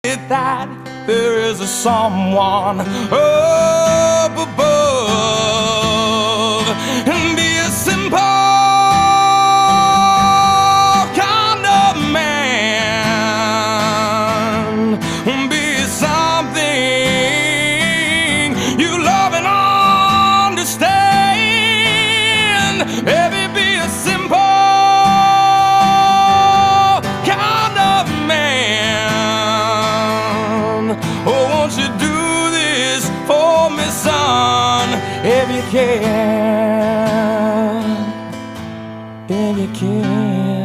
that there is a someone up above, and be a simple kind of man, be something you love and understand. Baby, be a simple kind of man. Oh, won't you do this for me, son, if you can, if you can.